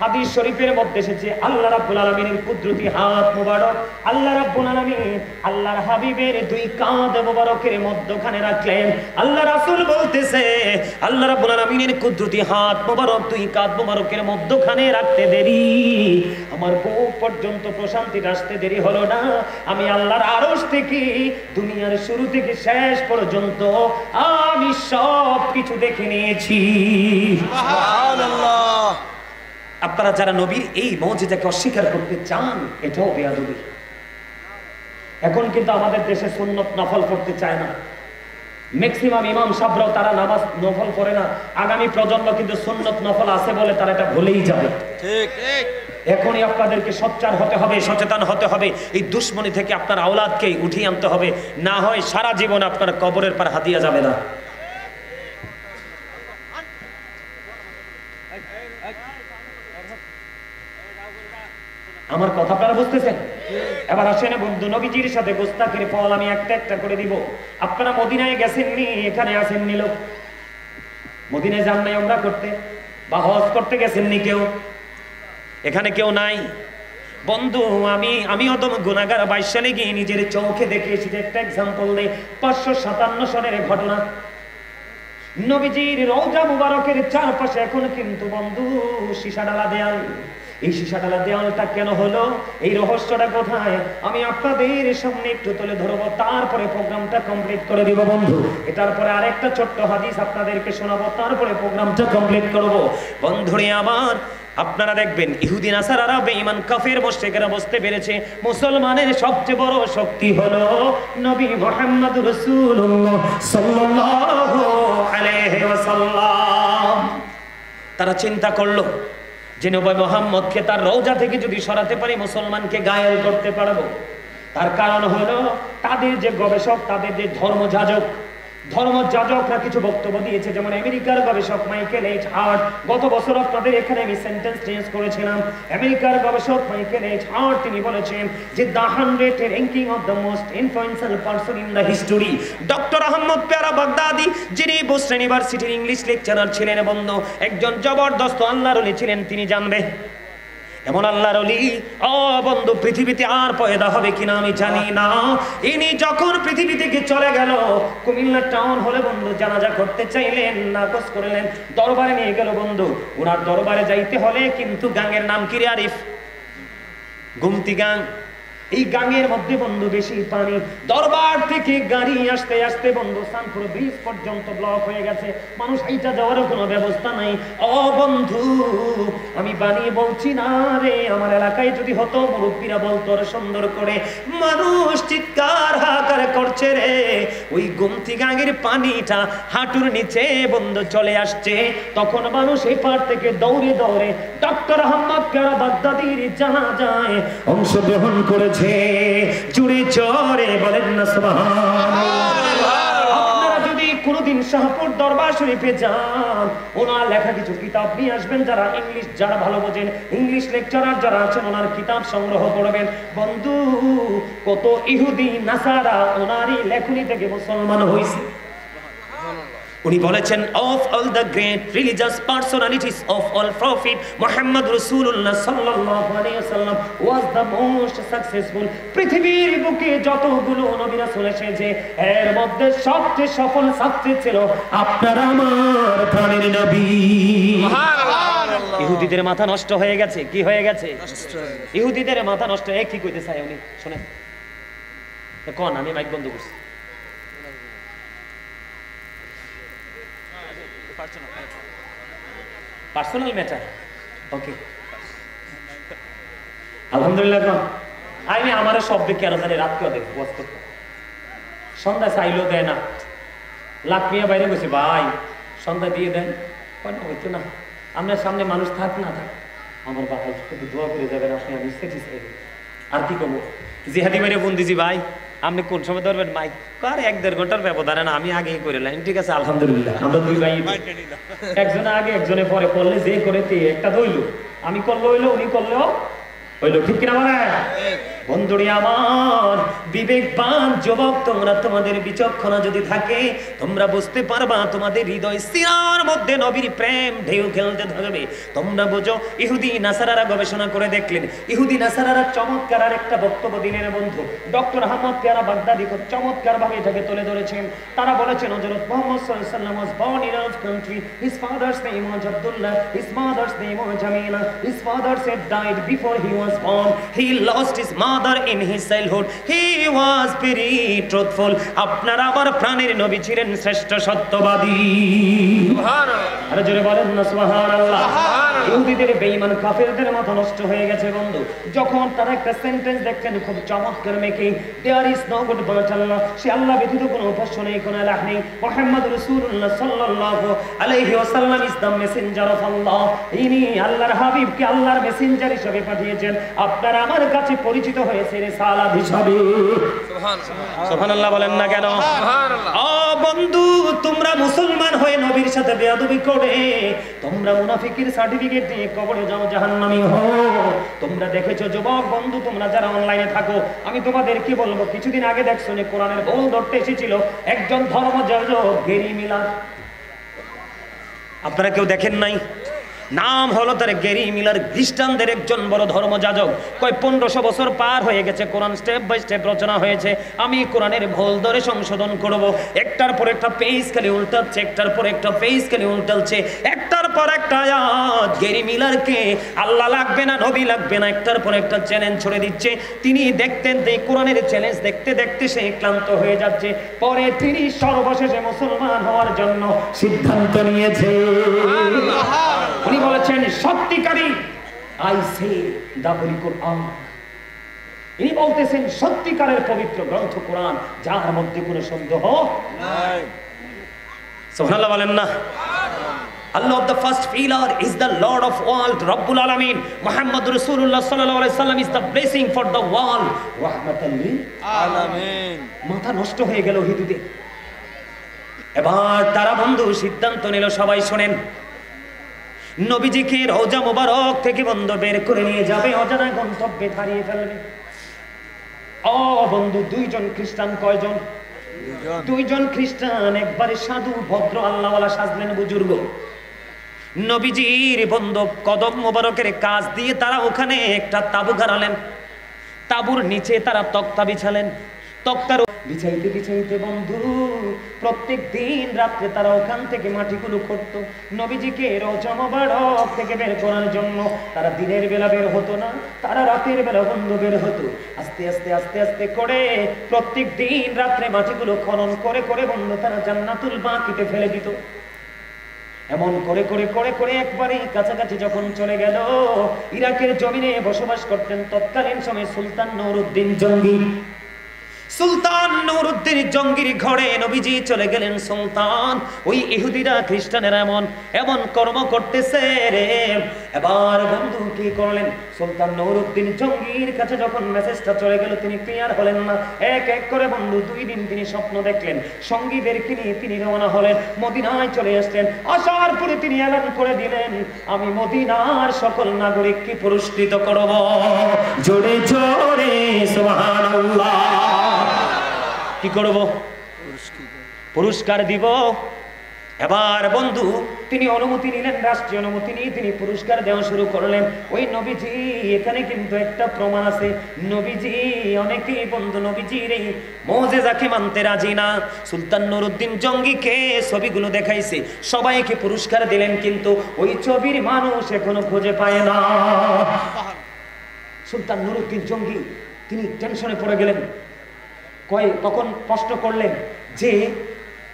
Speaker 1: হাদিস শরীফের মধ্যে এসেছে আল্লাহ রাব্বুল আলামিনের কুদরতি হাত মোবারক আল্লাহ রাব্বুল আলামিন আল্লাহর হাবিবের দুই কাঁধ মোবারকের মধ্যখানে রাখলেন। আল্লাহ রাসূল বলতেছে, আল্লাহ রাব্বুল আলামিনের কুদরতি হাত মোবারক দুই কাঁধ মোবারকের মধ্যখানে রাখতে দেরি, আমার বুক পর্যন্ত প্রশান্তিটা আসতে দেরি হলো না। আমি আল্লাহর আরশ থেকে দুনিয়ার শুরু থেকে শেষ পর্যন্ত আমি সব কিছু দেখে নিয়েছি। সুবহানাল্লাহ। আপনারা যারা নবীর এই মুজিজাকে অস্বীকার করতে চান, এটাও বেয়াদবি। এখন কিন্তু আমাদের দেশে সুন্নত নফল পড়তে চায় না। ম্যাক্সিমাম ইমাম সাহেবরাও তারা নামাজ নফল পড়ে না। আগামী প্রজন্ম কিন্তু সুন্নত নফল আছে বলে তারা এটা ভুলেই যাবে। ঠিক ঠিক। এখনই আপনাদেরকে সোচ্চার হতে হবে, সচেতন হতে হবে। এই দুশ্মনী থেকে আপনার আওলাদকে উঠিয়ে আনতে হবে, না হয় সারা জীবন আপনার কবরের পার হাতিয়া যাবে না। আমার কথা আপনারা বুঝতেছেন? এবার আসেন বন্ধু, নবীজির সাথে গোস্তাকের ফল আমি একটা একটা করে দিব। আপনারা মদিনায় গেছেননি, এখানে আসেননি লোক? মদিনায় যান নাই উমরা করতে বা হজ করতে গেছেননি কেউ? এখানে কেউ নাই বন্ধু। আমি অদম গুনাহগার 22 সালে গিয়ে নিজের চোখে দেখে এসেছি। একটা এক্সাম্পল দেই, 557 সনের ঘটনা। নবীজির রওজা মুবারকের চারপাশে এখন কিন্তু বন্ধু সীসা ডালা দেয়াল। এই সীসা ডালা দেওয়ালটা কেন হলো, এই রহস্যটা কোথায়, আমি আপনাদের সামনে একটু তুলে ধরবো, তারপরে প্রোগ্রামটা কমপ্লিট করে দিব বন্ধু। এটার পরে আরেকটা ছোট্ট হাদিস আপনাদেরকে শোনাবো, তারপরে প্রোগ্রামটা কমপ্লিট করব। বন্ধুরে আমার, আপনারা দেখবেন ইহুদি নাসারারা বেঈমান কাফের মুশরিকরা বুঝতে পেরেছে মুসলমানের সবচেয়ে বড় শক্তি হলো নবী মুহাম্মদ রাসূলুল্লাহ সাল্লাল্লাহু আলাইহি ওয়াসাল্লাম। তারা চিন্তা করলো যে নবী মুহাম্মদকে তার রওজা থেকে যদি সরাতে পারি মুসলমানকে ঘায়েল করতে পারবো। তার কারণ হলো তাদের যে গবেষক, তাদের যে ধর্মযাজকরা কিছু বক্তব্য দিয়েছে। যেমন আমেরিকার গবেষক মাইকেল এইচ হার্ট, গত বছর আপনাদের এখানে আমি সেন্টেন্স চেঞ্জ করেছিলাম। আমেরিকার গবেষক মাইকেল এইচ হার্ট তিনি বলেছেন যে the 100 ranking of the most influential person in the history. Doctor Ahmad Peyara Baghdadi, যিনি বোস্টন ইউনিভার্সিটির ইংলিশ লেকচারার ছিলেন বন্ধু, একজন জবরদস্ত আল্লাহর ওলি ছিলেন। তিনি জানবে এমন আল্লাহর ওলি ও বন্ধু পৃথিবীতে আর পয়দা হবে কিনা আমি জানি না। ইনি যখন পৃথিবী থেকে চলে গেল, কুমিল্লা টাউন হলে বন্ধু জানাজা করতে চাইলেন, নাকচ করলেন, দরবারে নিয়ে গেল বন্ধু। ওনার দরবারে যাইতে হলে কিন্তু গাঙের নাম কি রে আরিফ? গুমতি গাং। এই গাঙের মধ্যে বন্ধু বেশি পানি, দরবার থেকে গাড়ি আসতে আসতে বন্ধু সানপুর ব্রিজ পর্যন্ত ব্লক হয়ে গেছে, মানুষ হাইটা যাওয়ারও কোনো ব্যবস্থা নাই। ও বন্ধু আমি বানিয়ে বলছি না রে, আমার এলাকায় যদি হতো মুরব্বীরা বলতো সুন্দর করে, মানুষ চিৎকার হাহাকার করছে রে। ওই গুমতি গাঙের পানিটা হাঁটুর নিচে বন্ধু চলে আসছে। তখন মানুষ এই পার থেকে দৌড়ে দৌড়ে ডক্টর আহমদ পেয়ারা বাগদাদির জানাজায় অংশগ্রহণ করেছে। জুড়ে চড়ে বলেন না সুবহানাল্লাহ। আপনারা যদি কোনোদিন শাহপুর দরবার শরীফে যান, ওনার লেখা কিছু কিতাব নিয়ে আসবেন। যারা ইংলিশ যারা ভালো বোঝেন, ইংলিশ লেকচারার যারা আছেন, ওনার কিতাব সংগ্রহ করবেন বন্ধু। কত ইহুদি নাসারা ওনারই লেখনী থেকে মুসলমান হয়েছে। উনি বলেছেন of all the great religious personalities of all prophet Muhammad Rasulullah sallallahu alaihi wasallam was the most successful পৃথিবীর বুকে যতগুলো নবী রাসূল এসেছে এর মধ্যে সবচেয়ে সফল সাকসেস ছিল আপনার আমার প্রাণের নবী সুবহানাল্লাহ। ইহুদিদের মাথা নষ্ট হয়ে গেছে, কি হয়ে গেছে? ইহুদিদের মাথা নষ্ট। কি কইতে চায় উনি শুনেন কোন, আমি মাইক বন্ধ করছি। পার্সোনাল ম্যাটার, ওকে আলহামদুলিল্লাহ। কোন আমি আমার সব কেন জানি রাত কেউ দেখ সন্ধ্যা চাইলেও দেয় না। লাখ মিয়া বাইরে গেছে, ভাই সন্ধ্যা দিয়ে দেন, হইতো না আপনার সামনে মানুষ থাক না থাক আমার ভাই শুধু দোয়া করে যাবেন আপনি, আমি স্যাটিসফাইড। আর কি করবো জিহাদি বাইরে ফোন দিছি, ভাই আপনি কোন সময় ধরবেন মাইক? কার 1-1.5 ঘন্টার ব্যবধানে না, আমি আগেই করে লাইন, ঠিক আছে আলহামদুলিল্লাহ। আমরা দুই ভাই, একজনে আগে একজনে পরে করলে যে করে একটা দইল, আমি করলে হইলো উনি করলেও হইলো, ঠিক কিনা বলে? বন্ধুরে আমার বিবেকবান যুবক তোমরা, তোমাদের বিচক্ষণা যদি থাকে তোমরা বুঝতে পারবা তোমাদের হৃদয় সিনার মধ্যে নবীর প্রেম ঢেউ খেলতে থাকবে। তোমরা বুঝো ইহুদি নাসারারা গবেষণা করে দেখলেন, ইহুদি নাসারারা চমৎকার আর একটা বক্তব্য দিলেন বন্ধু। ডক্টর আহমদ পেয়ারা বাগদাদি খুব চমৎকার ভাবে এটাকে তুলে ধরেছেন। তারা বলেছেন হযরত মুহাম্মদ সাল্লাল্লাহু আলাইহি ওয়াসাল্লাম was born in our country. His father's name was Abdullah, his mother's name was Jamila. His father said died before he was born. He lost his mother in his childhood. He was very truthful. আপনার আমার প্রাণের নবী ছিলেন শ্রেষ্ঠ সত্যবাদী। সুবহানাল্লাহ। আর জোরে বলেন না সুবহানাল্লাহ। ইহুদিদের বেঈমান কাফেরদের মাথা নষ্ট হয়ে গেছে বন্ধু, যখন তারা একটা সেন্টেন্স দেখছেন খুব চমৎকার making, there is no God but Allah, সে আল্লাহ ব্যতীত কোনো উপাস্য নেই, কোনো ইলাহ নেই। মুহাম্মদ রাসূলুল্লাহ সাল্লাল্লাহু আলাইহি ওয়াসাল্লাম ইজ দ্য মেসেঞ্জার অফ আল্লাহ। ইনি আল্লাহর হাবিবকে আল্লাহর মেসেঞ্জার হিসেবে পাঠিয়েছেন, আপনার আমার কাছে পরিচিত হয়েছে রিসালাত হিসাবে। সুবহানাল্লাহ। সুবহানাল্লাহ বলেন না কেন? সুবহানাল্লাহ। ও বন্ধু, তোমরা মুসলমান হয়ে নবীর সাথে বেয়াদবি করে তোমরা মুনাফিকের সার্টিফিকেট দিয়ে কবরে যাও, জাহান্নামী হও। তোমরা দেখেছো যুবক বন্ধু, তোমরা যারা অনলাইনে থাকো, আমি তোমাদেরকে বলবো, কিছুদিন আগে দেখছো নি কোরআনের ভুল ধরতে এসেছিল একজন ধর্মযাজক গেরি মিলার, আপনারা কেউ দেখেন নাই? নাম হলো তার গেরি মিলার, খ্রিস্টানদের একজন বড় ধর্মযাজক। কয় 1500 বছর পার হয়ে গেছে, কোরআন স্টেপ বাই স্টেপ রচনা হয়েছে, আমি কোরআনের ভুল ধরে সংশোধন করব। একটার পর একটা পেজ খালি উল্টাচ্ছে, একটার পর একটা পেজ খালি উল্টাচ্ছে, একটার পর একটা আয়াত। গেরি মিলারকে আল্লাহ লাগবে না, নবী লাগবে না, একটার পর একটা চ্যালেঞ্জ ছড়ে দিচ্ছে। তিনি দেখতেন এই কোরআনের চ্যালেঞ্জ দেখতে দেখতে সে ক্লান্ত হয়ে যাচ্ছে। পরে তিনি সর্বশেষে মুসলমান হওয়ার জন্য সিদ্ধান্ত নিয়েছে। উনি বলেছেন সত্যিকারী, আই সে দা হোলি কোরআন। ইনি বলতেছেন সত্যিকারের পবিত্র গ্রন্থ কোরআন, যার মধ্যে কোনো সন্দেহ নাই। সুবহানাল্লাহ বলেন না? Allah of the first pillar is the Lord of world, Rabbul Alamin. Muhammad Rasulullah sallallahu alaihi wasallam is the blessing for the world, rahmatan lil alamin. মাথা নষ্ট হয়ে গেল হিন্দুদের। এবার তারা বন্ধু সিদ্ধান্ত নিল, সবাই শুনেন, নবীজিকে রওজা মোবারক থেকে বন্ধ বের করে নিয়ে যাবে, অজানা গন্তব্যে হারিয়ে ফেলবে। ও বন্ধু, দুইজন খ্রিস্টান, কয়জন? দুইজন খ্রিস্টান একবারে সাধু ভদ্র আল্লাহওয়ালা সাজলেন, বুজুর্গ। নবীজির বন্ধু কদম মোবারকের কাজ দিয়ে তারা ওখানে একটা তাবু গাড়ালেন, তাবুর নিচে তারা তক্তা বিছালেন, তক্তার বিছাইতে বিছাইতে বন্ধু প্রত্যেক দিন রাত্রে তারা ওখান থেকে মাটিগুলো খুঁড়ত নবীজিকে রওজা মোবারক থেকে বের করার জন্য। তারা দিনের বেলা বের হতো না, তারা রাতের বেলা বন্ধু বের হতো। আস্তে আস্তে আস্তে আস্তে করে প্রত্যেক দিন রাত্রে মাটিগুলো খনন করে করে বন্ধু তারা জান্নাতুল বাকিতে ফেলে দিত। এমন করে করে করে করে একবারে কাছাকাছি যখন চলে গেল, ইরাকের জমিনে বসবাস করতেন তৎকালীন সময়ে সুলতান নুরউদ্দিন জঙ্গি। সুলতান নুরউদ্দিন জঙ্গির ঘরে নবীজি চলে গেলেন। সুলতান, ওই ইহুদিরা খ্রিস্টানেরা এমন এমন কর্ম করতেছে রে। এবার বন্ধু কি করলেন, সুলতান নুরউদ্দিন জঙ্গির কাছে যখন মেসেজটা চলে গেল, তিনি ক্লিয়ার হলেন না। এক এক করে বন্ধু 2 দিন তিনি স্বপ্ন দেখলেন, সঙ্গীদেরকে নিয়ে তিনি রওনা হলেন, মদিনায় চলে আসলেন। আসার পরে তিনি এলান করে দিলেন, আমি মদিনার সকল নাগরিককে পুরস্কৃত করব। জোরে জোরে সুবহানাল্লাহ। কি করব? পুরস্কার দিব। এবার বন্ধু তিনি অনুমতি নিলেন, রাষ্ট্রীয় অনুমতি নিয়ে তিনি পুরস্কার দেওয়া শুরু করলেন। ওই নবীজি, এখানে কিন্তু একটা প্রমাণ আছে, নবীজি অনেকেই বন্ধু নবীজির এই মুজিজাকে মানতে রাজি না। সুলতান নুরউদ্দিন জঙ্গিকে ছবিগুলো দেখাইছে, সবাইকে পুরস্কার দিলেন, কিন্তু ওই ছবির মানুষ এখনো খুঁজে পায় না। সুলতান নুরউদ্দিন জঙ্গি তিনি টেনশনে পড়ে গেলেন, তখন প্রশ্ন করলেন যে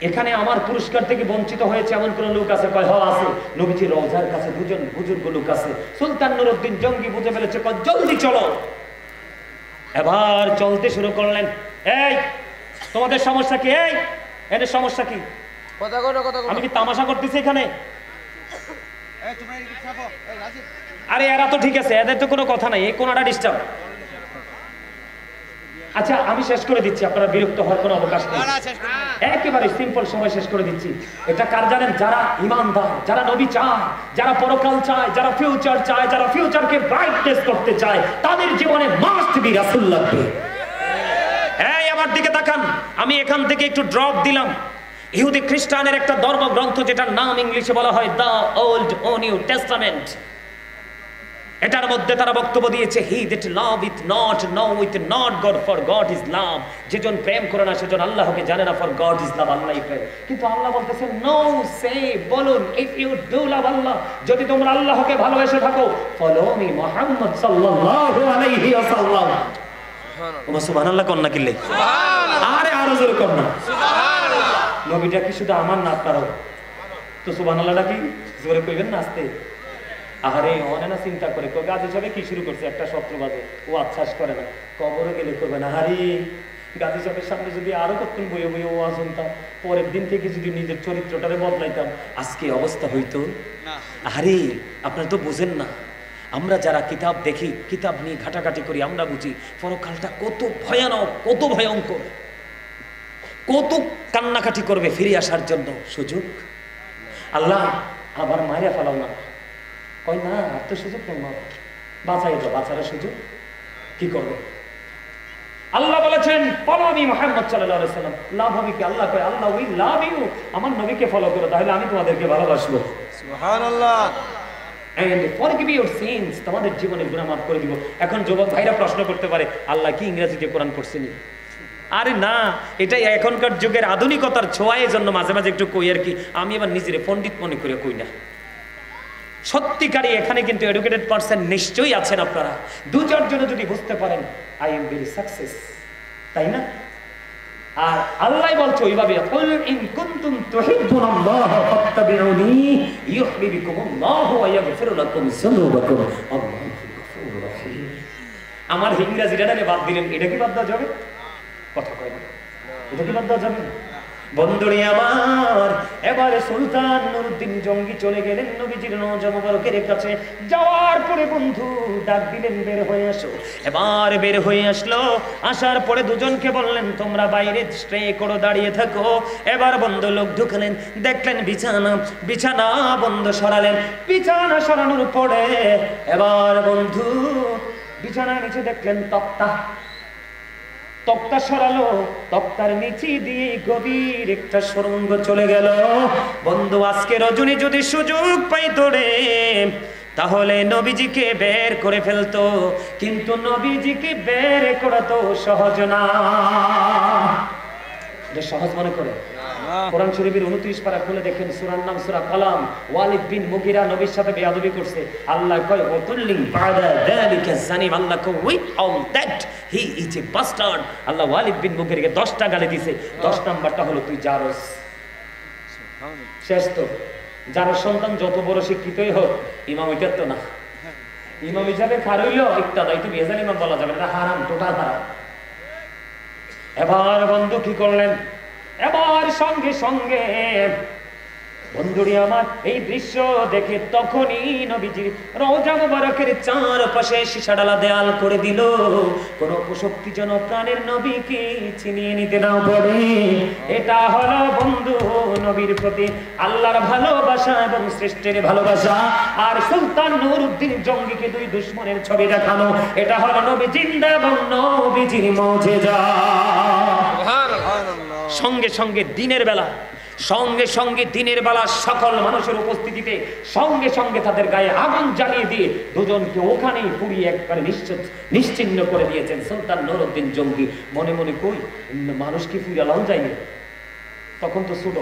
Speaker 1: এখানে আমার পুরস্কার থেকে বঞ্চিত হয়েছে এমন কোন লোক আছে? কয় হ্যাঁ আছে, নবীজির রওজার কাছে দুজন বুজুর্গ লোক আছে। সুলতান নুরউদ্দিন জঙ্গি বুঝে ফেলেছে, কয় জলদি চলো। এবার চলতে শুরু করলেন। এই তোমাদের সমস্যা কি? এই এদের সমস্যা কি? আমি কি তামাশা করতেছি এখানে? আরে এরা তো ঠিক আছে, এদের তো কোনো কথা নাই, এই কোনটা ডিস্টার্ব। আচ্ছা আমি শেষ করে দিচ্ছি, আপনারা বিরক্ত হওয়ার কোনো অবকাশ নেই, একেবারে সিম্পল সময় শেষ করে দিচ্ছি। এটা কার জানেন? যারা ইমানদার, যারা নবী চায়, যারা পরকাল চায়, যারা ফিউচার চায়, যারা ফিউচারকে ব্রাইটনেস করতে চায়, তাদের জীবনে মাস্ট বি রাসূল লাগবে। এই আমার দিকে তাকান, আমি এখান থেকে একটু ড্রপ দিলাম। ইহুদি খ্রিস্টানের একটা ধর্মগ্রন্থ যেটার নাম ইংলিশে বলা হয় দ্য ওল্ড ও নিউ টেস্টামেন্ট, এটার মধ্যে তারা বক্তব্য দিয়েছে, he that loveth not knoweth not God, for God is love। যেজন প্রেম করে না সেজন আল্লাহকে জানে না, for God is love, আল্লাহই প্রেম। কিন্তু আল্লাহ বলতেছেন নো, সে বলুন, ইফ ইউ ডু লাভ আল্লাহ, যদি তোমরা আল্লাহকে ভালোবেসে থাকো, ফলো মি মুহাম্মদ সাল্লাল্লাহু আলাইহি ওয়াসাল্লাম। সুবহানাল্লাহ কোন না কিল্লে? আরে আরো জোরে কোন না? সুবহানাল্লাহ। নবীটা কি শুধু আমার না আপনারও? তো সুবহানাল্লাহটা কি জোরে কইবেন না আস্তে? আরে অনে না চিন্তা করে গাজী সাহেব কি শুরু করছে, একটা শত্রু বাজে, ও আশ্বাস করে না, কবরে গেলে করবে না। আরে গাজী সাহেবের সামনে যদি আরো কতক্ষণ বইয়ে বইয়ে ও শুনতাম, পরের দিন থেকে যদি নিজের চরিত্রটারে বদলাইতাম, আজকে অবস্থা হইতো না। আরে আপনারা তো বুঝেন না, আমরা যারা কিতাব দেখি, কিতাব নিয়ে ঘাটাঘাটি করি, আমরা বুঝি পরকালটা কত ভয়ানক, কত ভয়ঙ্কর, কত কান্নাকাটি করবে ফিরে আসার জন্য সুযোগ। আল্লাহ আবার মাইরা ফেলাও না, কয় না আর তো সুযোগ নেই, মা বাঁচাই দাও, বাঁচার সুযোগ কি করবে? আল্লাহ বলেছেন ফলো মি মুহাম্মদ সাল্লাল্লাহু আলাইহি ওয়াসাল্লাম। লাভ হবে কি? আল্লাহ কয় আল্লাহ উই লাভ ইউ, আমার নবীকে ফলো করো, তাহলে আমি তোমাদেরকে ভালোবাসবো। সুবহানাল্লাহ। এন্ড ফরগিভ ইউর সিনস, তোমাদের জীবনের গুনাহ মাফ করে দিব। এখন যুবক ভাইরা প্রশ্ন করতে পারে, আল্লাহ কি ইংরেজিতে কোরআন পড়ছেনি? আরে না, এটাই এখনকার যুগের আধুনিকতার ছোঁয়ায় জন্য মাঝে মাঝে একটু কই আর কি। আমি আবার নিজেরে পণ্ডিত মনে করে কই না, সত্যিকারই এখানে কিন্তু এডুকেটেড পারসন নিশ্চয়ই আছেন আপনারা। দু চারজন যদি বুঝতে পারেন, আই এম ভেরি সাকসেস, তাই না? আর আল্লাহ বলছে ওইভাবে, কুল ইন কুনতুম তুহিব্বুনাল্লাহ ফাত্তাবিউনি ইউহিব্বুকুমুল্লাহু ওয়া ইয়াগফির লাকুম যুনুবাকুম আল্লাহু গফুরুর রহিম। আমার ইংরেজিটারে বাদ দিলেন, এটা কি বাদ দেওয়া যাবে? কথা কয় না, এটা কি বাদ দেওয়া যাবে? বন্ধুরে আমার, এবারে সুলতান নুরউদ্দিন জঙ্গি চলে গেলেন নবীজির রওজা মুবারকের কাছে। যাওয়ার পরে বন্ধু ডাক দিলেন, বের হয়ে আসো। এবার বের হয়ে আসলো, আসার পরে দুজনকে বললেন তোমরা বাইরে স্টে করো, দাঁড়িয়ে থাকো। এবার বন্ধু লোক ঢুকলেন, দেখলেন বিছানা, বিছানা বন্ধ সরালেন। বিছানা সরানোর পরে এবার বন্ধু বিছানার নিচে দেখলেন তক্তা, তক্তা সরালো, তক্তার নিচে দিয়ে গভীর একটা সুড়ঙ্গ চলে গেল। বন্ধু আজকে রজনী যদি সুযোগ পাইতো রে, তাহলে নবীজিকে বের করে ফেলতো, কিন্তু নবীজিকে বের করা তো সহজ না। এটা সহজ মনে করে? কোরআন শরীফের 29 পারা খুলে দেখেন, সূরার নাম সূরা কালাম। ওয়ালিদ বিন মুগিরা নবীর সাথে বেয়াদবি করছে, আল্লাহ কয় ওয়াতুল্লিং বাদা যালিকা জানিম, আল্লাহ কয় with all that he is a bastard. আল্লাহ ওয়ালিদ বিন মুগিরাকে 10টা গালি দিয়েছে, 10 নাম্বারটা হলো তুই জারস। শেষ তো, যার সন্তান যত বড় শিক্ষিতই হোক, ইমাম হইতে তো না। ইমাম হিসাবে খার হইলো একটা দায়িত্ব, বেজাল ইমাম বলা যাবে না, হারাম, টোটাল হারাম। এবার বন্ধু কি করলেন? এবার সঙ্গে সঙ্গে বন্ধুরি আমার এই দৃশ্য দেখে তখনই নবীজির রওজা মুবারকের চারপাশে সীসাডালা দেয়াল করে দিল। কোন শক্তিজনক প্রাণের নবীকে ছিনিয়ে নিতে না পারে। এটা হলো বন্ধু নবীর প্রতি আল্লাহর ভালোবাসা এবং শ্রেষ্ঠের ভালোবাসা। আর সুলতান নুরউদ্দিন জঙ্গিকে দুই দুশমনের ছবি দেখানো, এটা হলো নবী জিন্দা এবং নবীজির মুজিজা। সুবহানাল্লাহ। সঙ্গে সঙ্গে দিনের বেলা সঙ্গে সঙ্গে দিনের বেলা সকল মানুষের উপস্থিতিতে সঙ্গে সঙ্গে তাদের গায়ে আগুন জ্বালিয়ে দিয়ে দুজনকে ওখানেই পুড়িয়ে একবারে নিশ্চিহ্ন করে দিয়েছেন সুলতান নুরউদ্দিন জঙ্গি। মনে মনে কই মানুষ কি ফুরালাও যায়নি, তখন তো ছোট।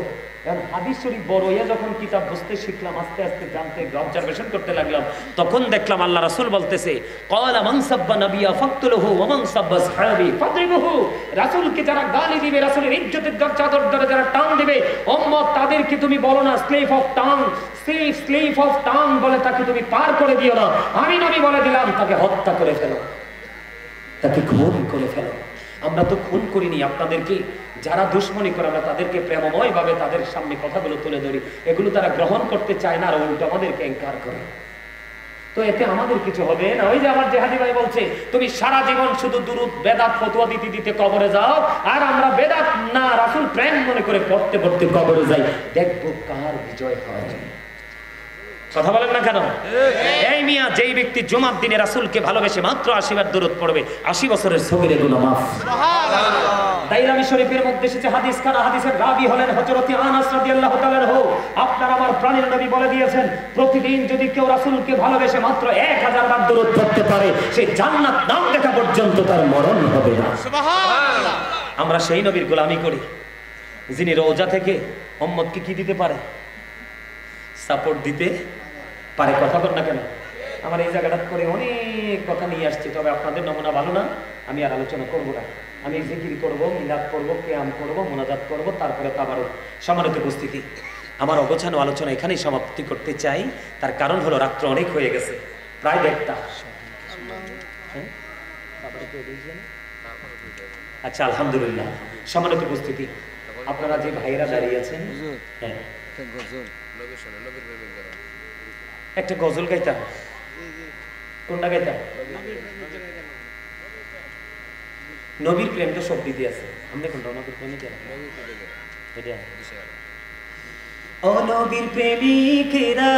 Speaker 1: হাদিস শরীফ বড় হইয়া যখন কিতাব বুঝতে শিখলাম, আস্তে আস্তে জানতে অবজারভেশন করতে লাগলাম, তখন দেখলাম আল্লাহ রাসূল বলতেছে ক্বালা মান সাব্বা নাবিয়া ফাকতুলহু ওয়া মান সাব্বা সাহাবী ফাদরিবুহু। রাসূলকে যারা গালি দিবে, রাসূলের ইজ্জতের চাদর ধরে যারা টান দিবে, উম্মত তাদেরকে তুমি বলো না slave of tongue, slave of tongue বলে তাকে তুমি পার করে দিও না। আমি নবী বলে দিলাম তাকে হত্যা করে ফেলো, তাকে খুন করে ফেলো। আমরা তো খুন করিনি, আপনাদেরকে যারা দুশ্মনী করে আমরা তাদেরকে প্রেমময় ভাবে তাদের সামনে কথাগুলো তুলে ধরি, এগুলো তারা গ্রহণ করতে চায় না আর উল্টো আমাদেরকে এনকার করে। তো এতে আমাদের কিছু হবে না। ওই যে আমার জেহাদি ভাই বলছে তুমি সারা জীবন শুধু দুরূদ বেদাত ফতোয়া দিতে দিতে কবরে যাও, আর আমরা বেদাত না রাসূল প্রেম মনে করে পড়তে পড়তে কবরে যাই, দেখবো কার বিজয় হয়। কথা বলেন না কেন? এই মিয়া, যেই ব্যক্তি জুমার দিনে রাসূলকে ভালোবেসে মাত্র 80 বার দুরূদ পড়বে, 80 বছরের সগীরে গুনাহ মাফ। সুবহানাল্লাহ। দাইলামি শরীফের মধ্যে এসেছে হাদিস খানা, হাদিসের রাবী হলেন হযরত আনাস রাদিয়াল্লাহু তাআলা আনহু। আপনার আমার প্রাণের নবী বলে দিয়েছেন প্রতিদিন যদি কেউ রাসূলকে ভালোবেসে মাত্র 1000 বার দুরূদ পড়তে পারে, সে জান্নাত নাম দেখা পর্যন্ত তার মরণ হবে না। সুবহানাল্লাহ। আমরা সেই নবীর গোলামি করি যিনি রওজা থেকে উম্মতকে কি দিতে পারে? সাপোর্ট দিতে পারে। কথা বল না কেন? আমার এই জায়গাটা করে অনেক কথা নিয়ে আসছি, তবে আপনাদের নমুনা ভালো না, আমি আর আলোচনা করব না। আমি জিকির করব, মিলাদ করব, কিয়াম করব, মুনাজাত করব, তারপরে তাবারুক। সম্মানিত উপস্থিতি, আমার অগোছানো আলোচনা এখানেই সমাপ্তি করতে চাই। তার কারণ হলো রাত্র অনেক হয়ে গেছে, প্রায় 1টা। আচ্ছা, আলহামদুলিল্লাহ। সম্মানিত উপস্থিতি, আপনারা যে ভাইয়েরা দাঁড়িয়ে আছেন, হ্যাঁ একটা গজল গাইতাম। কোনটা গাইতাম? নবীর প্রেম তো সব দিতে আছে। আমরা কোনটা? নবীর প্রেমে এটা ও নবীর প্রেমিকেরা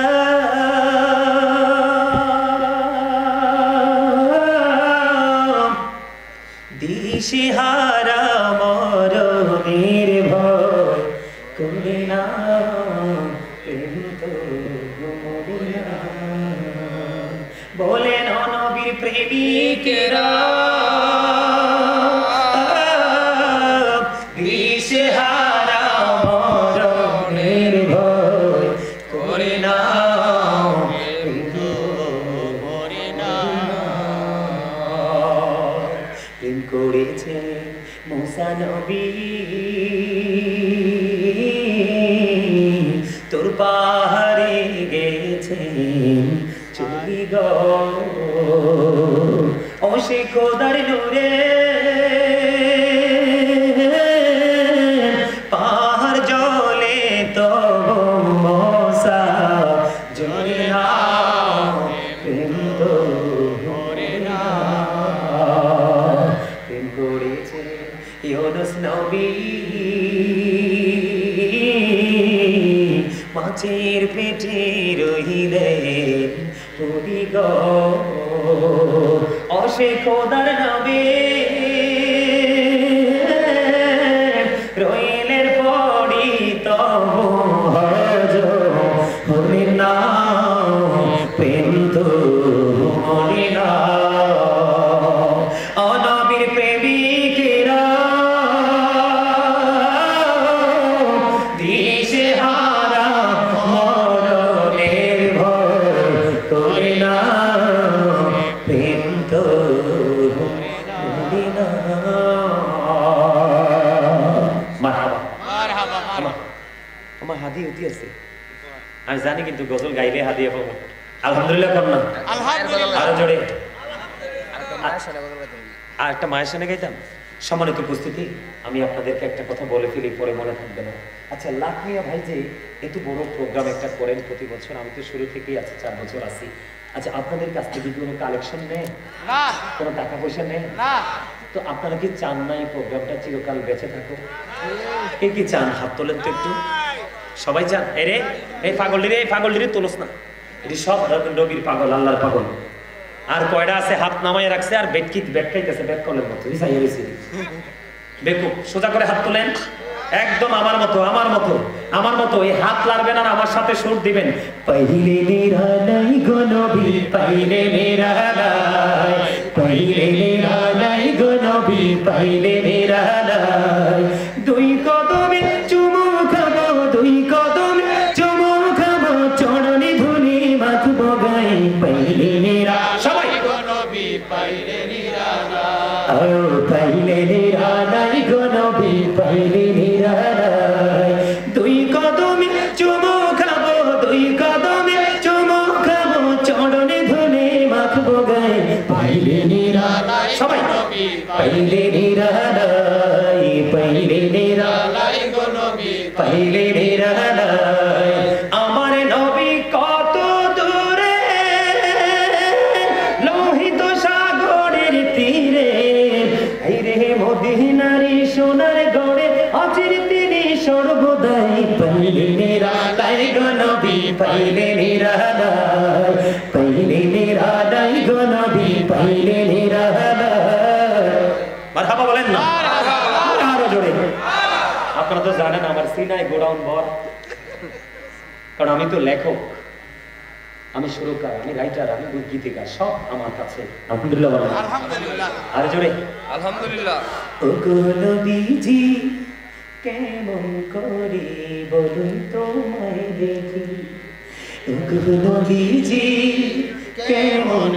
Speaker 1: দিশেহারা মরণের ভয় করে না, বলেন নবীর প্রেমিকেরা দিশেহারা মরণের ভয় করে না, প্রেম করেছে মুসা নবী তোর পাহাড়ে গেছেন চলি গো, ও সে খোদার নূরে পাহাড় জলে তো মশা জলে না, প্রেম তো করে না। প্রেম করেছে ইউনুস নবী মাছের পেটে রহিলেন পুরি গো, ও সে খোদার নবী রইলের পড়ি তো হজ হরি না, প্রেম তো হরি না। ও নবীর প্রেমিকেরা দিশেহারা মরণের ভয় করে না, প্রেম তো হরি না। মারহাবা মারহাবা। আমার হাদি উঠি আছে আমি জানি, কিন্তু গজল গাইলে হাদিয়া পাবো। আলহামদুলিল্লাহ কর না? আলহামদুলিল্লাহ। আরো জোরে আর একটা মায়ের সামনে গাইতাম। সম্মানিত উপস্থিতি, আমি আপনাদেরকে একটা কথা বলে ফেলি, পরে মনে থাকবে না। আচ্ছা, লাখ মিয়া ভাই যে এত বড় প্রোগ্রাম একটা করেন প্রতি বছর, আমি তো শুরু থেকেই আছি, 4 বছর আছি। আচ্ছা, আপনাদের কাছ থেকে কোনো কালেকশন নেই? না। কোনো টাকা পয়সা নেই? না। তো আপনারা কি চান না এই প্রোগ্রামটা চিরকাল বেঁচে থাকুক? কে কি চান? হাত তোলেন তো একটু। সবাই চান? এরে এই পাগলটিরে তোলস না, এটি সব নবীর পাগল, আল্লাহর পাগল। আর কয়টা আছে হাত নামায় রাখছে আর বেটকাইতেছে, বেট কলের মতো বেকুব। সোজা করে হাত তোলেন, একদম আমার মতো আমার মতো আমার মতো এই হাত লাড়বেন আর আমার সাথে সুর দিবেন পাইলে নিরালাই গো নবী পাইলে নিরালাই পাইলে নিরালাই গো নবী পাইলে নিরালাই দুই কদমে চুমু খাবো দুই কদমে চুমু খাবো চরণে ধুলি মাখবো গায়ে পাইলে নিরা সবাই গো নবী পাইলে নিরালাই ও পাইলে নিরালাই গো নবী পাইলে নিরালাই দুই কদমে চুমু খাবো দুই কদমে চুমু খাবো চরণে ধুলি মাখবো গায়ে পাইলে নিরালাই সবাই নবী পাইলে নিরালাই পাইলে নিরালাই গো নবী পাইলে নিরালাই আমার নবী কত দূরে লোহিত সাগরের তীরে এই রে মদিনারি সোনার গড়ে আছেন তিনি সর্বদাই পাইলে নিরালাই গো নবী পাইলে নিরালাই পাইলে নিরালাই গো নবী পাইলে নিরালাই মারহাবা বলেন না আরো জোরে আপনারা তো জানেন আমার সিনাই গোডাউন বর কারণ আমি তো লেখক আমি সুরকার আমি রাইটার আমি গীতিকার সব আমার কাছে আলহামদুলিল্লাহ বলেন আলহামদুলিল্লাহ আরো জোরে আলহামদুলিল্লাহ ও গো নবীজি কেমন করে বলুন তোমায় দেখি ও গো নবীজি কেমন